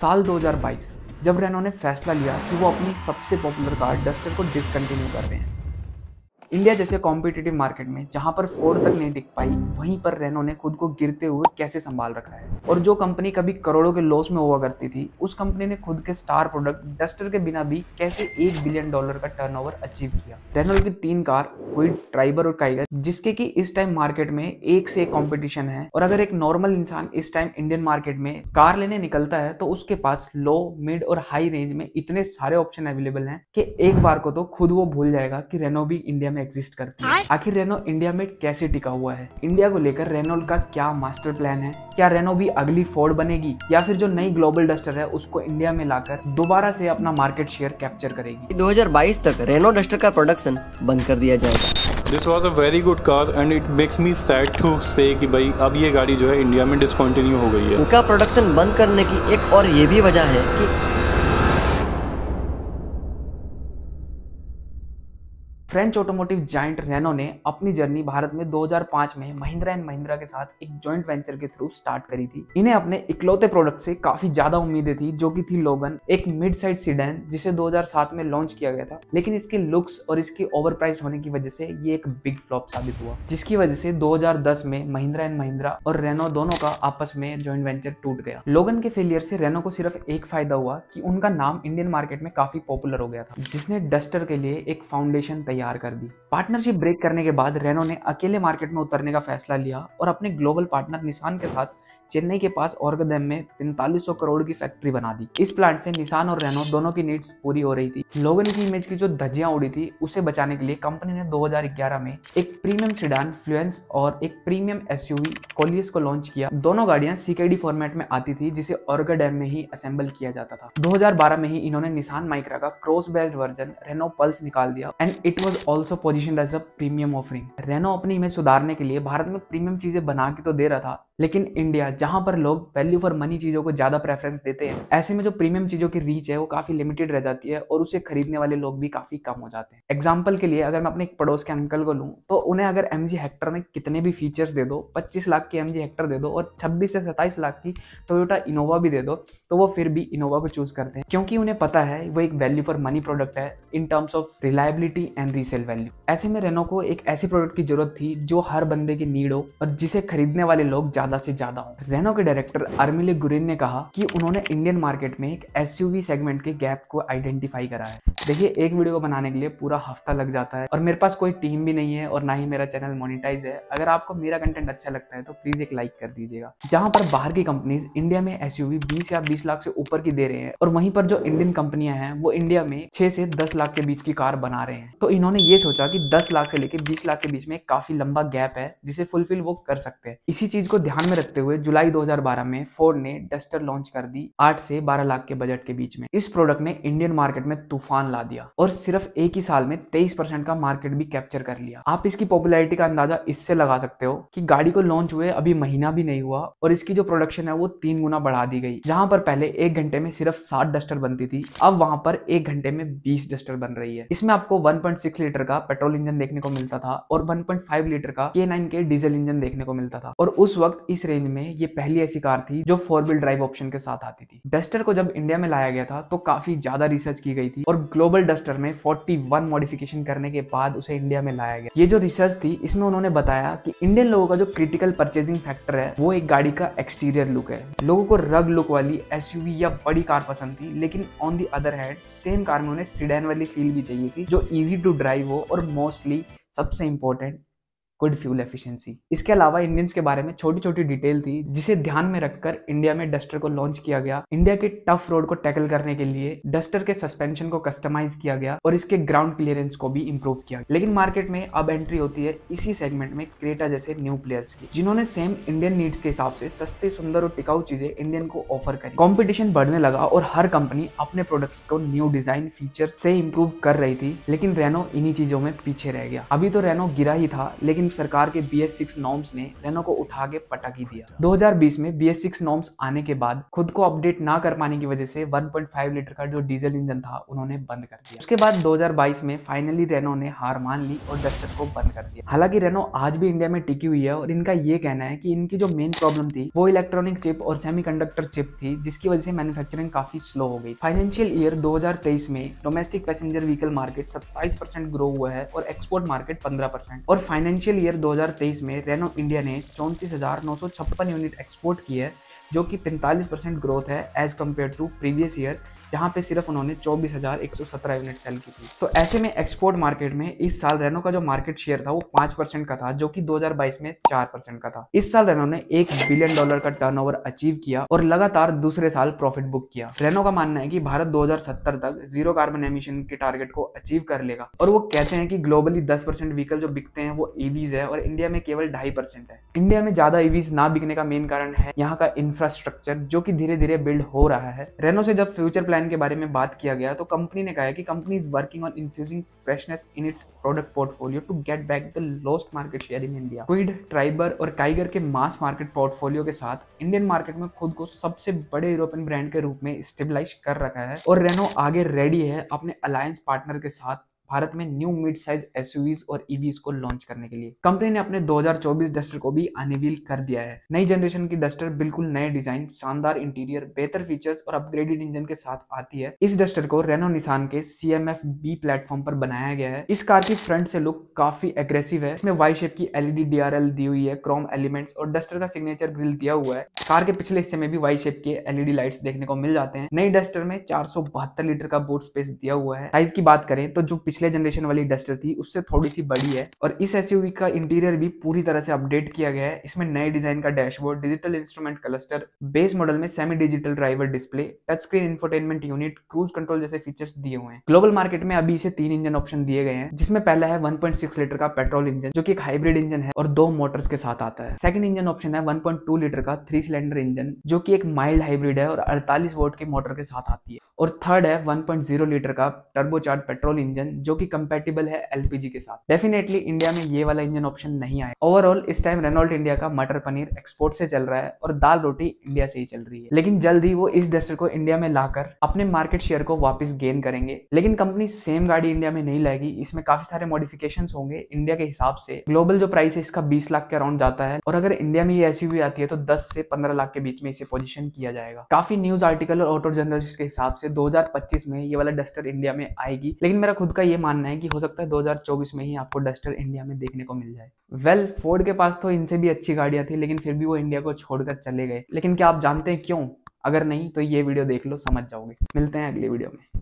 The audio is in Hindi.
साल 2022 जब रेनो ने फैसला लिया कि वो अपनी सबसे पॉपुलर कार डस्टर को डिसकंटिन्यू कर रहे हैं। इंडिया जैसे कॉम्पिटिटिव मार्केट में जहां पर फोर्ड तक नहीं टिक पाई, वहीं पर रेनो ने खुद को गिरते हुए कैसे संभाल रखा है। और जो कंपनी कभी करोड़ों के लॉस में हुआ करती थी, उस कंपनी ने खुद के स्टार प्रोडक्ट डस्टर के बिना भी कैसे $1 बिलियन का टर्नओवर अचीव किया। रेनो की 3 कार, क्विड, ट्राइबर और काइगर, जिसके कि इस टाइम मार्केट में एक से एक कॉम्पिटिशन है। और अगर एक नॉर्मल इंसान इस टाइम इंडियन मार्केट में कार लेने निकलता है तो उसके पास लो, मिड और हाई रेंज में इतने सारे ऑप्शन अवेलेबल हैं कि एक बार को तो खुद वो भूल जाएगा कि रेनो भी इंडिया में एग्जिस्ट करती है। आखिर रेनो इंडिया में कैसे टिका हुआ है? इंडिया को लेकर रेनॉल्ट का क्या मास्टर प्लान है? क्या रेनो भी अगली फोर्ड बनेगी या फिर जो नई ग्लोबल डस्टर है उसको इंडिया में लाकर दोबारा से अपना मार्केट शेयर कैप्चर करेगी? 2022 तक रेनो डस्टर का प्रोडक्शन बंद कर दिया जाएगा। This was a very good car and it makes me sad to say कि भाई अब ये गाड़ी जो है इंडिया में डिसकंटिन्यू हो गई है। उनका प्रोडक्शन बंद करने की एक और ये भी वजह है कि फ्रेंच ऑटोमोटिव जायंट रेनो ने अपनी जर्नी भारत में 2005 में महिंद्रा एंड महिंद्रा के साथ एक जॉइंट वेंचर के थ्रू स्टार्ट करी थी। इन्हें अपने इकलौते प्रोडक्ट से काफी ज्यादा उम्मीदें थी, जो कि थी लोगन, एक मिड साइड सीडन जिसे 2007 में लॉन्च किया गया था। लेकिन इसके लुक्स और इसकी ओवर प्राइस होने की वजह से ये एक बिग फ्लॉप साबित हुआ, जिसकी वजह से 2010 में महिंद्रा एंड महिंद्रा और रेनो दोनों का आपस में जॉइंट वेंचर टूट गया। लोगन के फेलियर से रेनो को सिर्फ एक फायदा हुआ कि उनका नाम इंडियन मार्केट में काफी पॉपुलर हो गया था, जिसने डस्टर के लिए एक फाउंडेशन तैयार कर दी। पार्टनरशिप ब्रेक करने के बाद रेनो ने अकेले मार्केट में उतरने का फैसला लिया और अपने ग्लोबल पार्टनर निसान के साथ चेन्नई के पास ऑर्गेदम में 4500 करोड़ की फैक्ट्री बना दी। इस प्लांट से निसान और रेनो दोनों की नीड्स पूरी हो रही थी। लोगन की इमेज की जो धज्जियां उड़ी थी उसे बचाने के लिए कंपनी ने 2011 में एक प्रीमियम सेडान फ्लुएंस और एक प्रीमियम एसयूवी कोलियस को लॉन्च किया। दोनों गाड़ियां सीकेडी फॉर्मेट में आती थी, जिसे ऑर्गेदम में ही असेंबल किया जाता था। 2012 में ही इन्होंने निसान माइक्रा का cross based version Renault Pulse निकाल दिया and it was also positioned as a premium offering. Renault अपनी इमेज सुधारने के लिए भारत में प्रीमियम चीजें बना के तो दे रहा था, लेकिन इंडिया जहां पर लोग वैल्यू फॉर मनी चीजों को ज्यादा प्रेफरेंस देते हैं, ऐसे में जो प्रीमियम चीजों की रीच है वो काफी लिमिटेड रह जाती है और उसे खरीदने वाले लोग भी काफी कम हो जाते हैं। एग्जांपल के लिए अगर मैं अपने एक पड़ोस के अंकल को लूं तो उन्हें अगर MG हेक्टर में कितने भी फीचर्स दे दो, 25 लाख की MG हेक्टर दे दो और 26 से 27 लाख की टोयोटा इनोवा भी दे दो, तो वो फिर भी इनोवा को चूज करते हैं, क्योंकि उन्हें पता है वो एक वैल्यू फॉर मनी प्रोडक्ट है in terms of reliability and resale value. ऐसे में रेनो को एक ऐसी प्रोडक्ट की जरूरत थी जो हर बंदे की नीड हो और जिसे खरीदने वाले लोग ज्यादा से ज्यादा हो। रेनो के डायरेक्टर अर्मिले गुरिन ने कहा कि उन्होंने इंडियन मार्केट में एक एसयूवी सेगमेंट के गैप को आइडेंटिफाई करा है। देखिए, एक वीडियो को बनाने के लिए पूरा हफ्ता लग जाता है और मेरे पास कोई टीम भी नहीं है और ना ही मेरा चैनल मोनेटाइज है। अगर आपको मेरा कंटेंट अच्छा लगता है तो प्लीज एक लाइक कर दीजिएगा। जहां पर बाहर की कंपनीज इंडिया में एसयूवी 20 या 20 लाख से ऊपर की दे रहे हैं और वहीं पर जो इंडियन कंपनियां हैं वो इंडिया में 6 से 10 लाख के बीच की कार बना रहे हैं। तो इन्होंने ये सोचा कि 10 लाख से लेकर 20 लाख के बीच में काफी लंबा गैप है जिसे फुलफिल वो कर सकते हैं। इसी चीज को ध्यान में रखते हुए जुलाई 2012 में फोर्ड ने डस्टर लॉन्च कर दी 8 से 12 लाख के बजट के बीच में। इस प्रोडक्ट ने इंडियन मार्केट में तूफान ला दिया और सिर्फ एक ही साल में 23% का मार्केट भी कैप्चर कर लिया। आप इसकी पॉपुलैरिटी का अंदाजा इससे लगा सकते हो कि गाड़ी को लॉन्च हुए अभी महीना भी नहीं हुआ और इसकी जो प्रोडक्शन है वो 3 गुना बढ़ा दी गई। जहां पर पहले 1 घंटे में सिर्फ 60 डस्टर बनती थी, अब वहां पर 1 घंटे में 20 डस्टर बन रही है। इसमें आपको 1.6 लीटर का पेट्रोल इंजन देखने को मिलता था और 1.5 लीटर का K9 के डीजल इंजन देखने को मिलता था। और उस वक्त इस रेंज में ये पहली ऐसी कार थी जो 4 व्हील ड्राइव ऑप्शन के साथ आती थी। डस्टर को जब इंडिया में लाया गया था तो काफी ज्यादा रिसर्च की गई थी और ग्लोबल डस्टर में 41 मॉडिफिकेशन करने के बाद उसे इंडिया में लाया गया। ये जो रिसर्च थी इसमें उन्होंने बताया कि इंडियन लोगों का जो क्रिटिकल परचेजिंग फैक्टर है वो एक गाड़ी का एक्सटीरियर लुक है। लोगों को रग लुक वाली एसयूवी या बड़ी कार पसंद थी, लेकिन on the other hand same car में उन्हें सीडन वाली फील भी चाहिए थी जो इजी टू ड्राइव हो और मोस्टली सबसे इंपॉर्टेंट गुड फ्यूल एफिशिएंसी। इसके अलावा इंडियंस के बारे में छोटी छोटी डिटेल थी जिसे ध्यान में रखकर इंडिया में डस्टर को लॉन्च किया गया। इंडिया के टफ रोड को टैकल करने के लिए डस्टर के सस्पेंशन को कस्टमाइज किया गया और इसके ग्राउंड क्लियरेंस को भी इंप्रूव किया गया। लेकिन मार्केट में अब एंट्री होती है इसी सेगमेंट में क्रेटा जैसे न्यू प्लेयर्स की, जिन्होंने सेम इंडियन नीड्स के हिसाब से सस्ते, सुंदर और टिकाऊ चीजें इंडियन को ऑफर करी। कॉम्पिटिशन बढ़ने लगा और हर कंपनी अपने प्रोडक्ट्स को न्यू डिजाइन फीचर से इंप्रूव कर रही थी, लेकिन रेनो इन्हीं चीजों में पीछे रह गया। अभी तो रेनो गिरा ही था, लेकिन सरकार के BS6 नॉर्म्स ने रेनो को उठा के पटक ही दिया। 2020 में BS6 नॉर्म्स आने के बाद खुद को अपडेट ना कर पाने की वजह से 1.5 लीटर का जो डीजल इंजन था उन्होंने बंद कर दिया। उसके बाद 2022 में फाइनली रेनो ने हार मान ली और डस्टर को बंद कर दिया। हालांकि रेनो आज भी इंडिया में टिकी हुई है और इनका ये कहना है कि इनकी जो मेन प्रॉब्लम थी वो इलेक्ट्रॉनिक चिप और सेमीकंडक्टर चिप थी, जिसकी वजह से मैन्युफैक्चरिंग काफी स्लो हो गई। फाइनेंशियल ईयर 2023 में domestic passenger vehicle market 27% grow हुआ है और एक्सपोर्ट मार्केट 15%। और फाइनेंशियल ईयर 2023 में रेनो इंडिया ने 34,956 यूनिट एक्सपोर्ट की है, जो कि 45% ग्रोथ है as compared to previous year, जहां पे सिर्फ उन्होंने 24,117 यूनिट सेल की थी। तो ऐसे में एक्सपोर्ट मार्केट में इस साल रेनो का जो मार्केट शेयर था वो 5% का था, जो कि 2022 में 4% का था। इस साल रेनो ने $1 बिलियन का टर्नओवर अचीव किया और लगातार दूसरे साल प्रॉफिट बुक किया। रेनो का मानना है कि भारत 2070 तक जीरो कार्बन एमिशन के टारगेट को अचीव कर लेगा और वो कहते हैं कि ग्लोबली 10% व्हीकल जो बिकते हैं वो ईवीज है और इंडिया में केवल 2.5% है। इंडिया में ज्यादा ईवीज ना बिकने का मेन कारण है यहाँ का इंफ्रास्ट्रक्चर, जो कि धीरे धीरे बिल्ड हो रहा है। रेनो से जब फ्यूचर प्लान के बारे में बात किया गया तो कंपनी ने कहा है कि company is working on infusing freshness in its product portfolio to get back the lost market share in India. Kwid, Triber और काइगर के मास मार्केट पोर्टफोलियो के साथ इंडियन मार्केट में खुद को सबसे बड़े यूरोपियन ब्रांड के रूप में स्टेबलाइज कर रखा है और रेनो आगे रेडी है अपने अलायंस पार्टनर के साथ भारत में न्यू मिड साइज एसयूवीज और ईवीज को लॉन्च करने के लिए। कंपनी ने अपने 2024 डस्टर को भी अनवील कर दिया है। नई जनरेशन की डस्टर बिल्कुल नए डिजाइन, शानदार इंटीरियर, बेहतर फीचर्स और अपग्रेडेड इंजन के साथ आती है। इस डस्टर को रेनो निसान के CMF-B प्लेटफॉर्म पर बनाया गया है। इस कार की फ्रंट से लुक काफी एग्रेसिव है। इसमें वाई शेप की LED DRL दी हुई है, क्रोम एलिमेंट्स और डस्टर का सिग्नेचर ग्रिल दिया हुआ है। कार के पिछले हिस्से में भी वाई शेप के LED लाइट्स देखने को मिल जाते हैं। नई डस्टर में 472 लीटर का बूट स्पेस दिया हुआ है। साइज की बात करें तो जो पिछले जनरेशन वाली डस्टर थी उससे थोड़ी सी बड़ी है और इस एसयूवी का इंटीरियर भी पूरी तरह से अपडेट किया गया है। इसमें नए डिजाइन का dashboard, digital instrument cluster, base model में semi digital driver display, touch screen infotainment unit, cruise control जैसे फीचर्स दिए हुए हैं। ग्लोबल मार्केट में अभी इसे 3 इंजन ऑप्शन दिए गए हैं, जिसमें पहला है 1.6 लीटर का पेट्रोल इंजन, जो कि एक हाइब्रिड इंजन है और 2 मोटर्स के साथ आता है। सेकंड इंजन ऑप्शन है 1.2 लीटर का 3 सिलेंडर इंजन, जो कि एक माइल्ड हाइब्रिड है और 48 वोल्ट के मोटर के साथ आती है। और थर्ड है 1.0 लीटर का टर्बोचार्ज पेट्रोल इंजन, जो कि कंपैटिबल है LPG के साथ। डेफिनेटली इंडिया में ये वाला इंजन ऑप्शन नहीं आया। ओवरऑल इस टाइम रेनॉल्ट इंडिया का मटर पनीर एक्सपोर्ट से चल रहा है और दाल रोटी इंडिया से ही चल रही है, लेकिन जल्द ही वो इस डस्टर को इंडिया में लाकर अपने मार्केट शेयर को वापस गेन करेंगे। लेकिन कंपनी सेम गाड़ी इंडिया में नहीं लाएगी, इसमें काफी सारे मॉडिफिकेशंस होंगे इंडिया के हिसाब से। ग्लोबल जो प्राइस है इसका 20 लाख के अराउंड जाता है और अगर इंडिया में ये एसयूवी आती है तो 10 से 15 लाख के बीच में इसे पोजीशन किया जाएगा। काफी न्यूज आर्टिकल और ऑटो जर्नलिस्ट के हिसाब से 2025 में ये वाला डस्टर इंडिया में आएगी, लेकिन मेरा खुद का ये मानना है कि हो सकता है 2024 में ही आपको डस्टर इंडिया में देखने को मिल जाए। फोर्ड के पास तो इनसे भी अच्छी गाड़ियां थी, लेकिन फिर भी वो इंडिया को छोड़कर चले गए। लेकिन क्या आप जानते हैं क्यों? अगर नहीं तो ये वीडियो देख लो, समझ जाओगे। मिलते हैं अगली वीडियो में।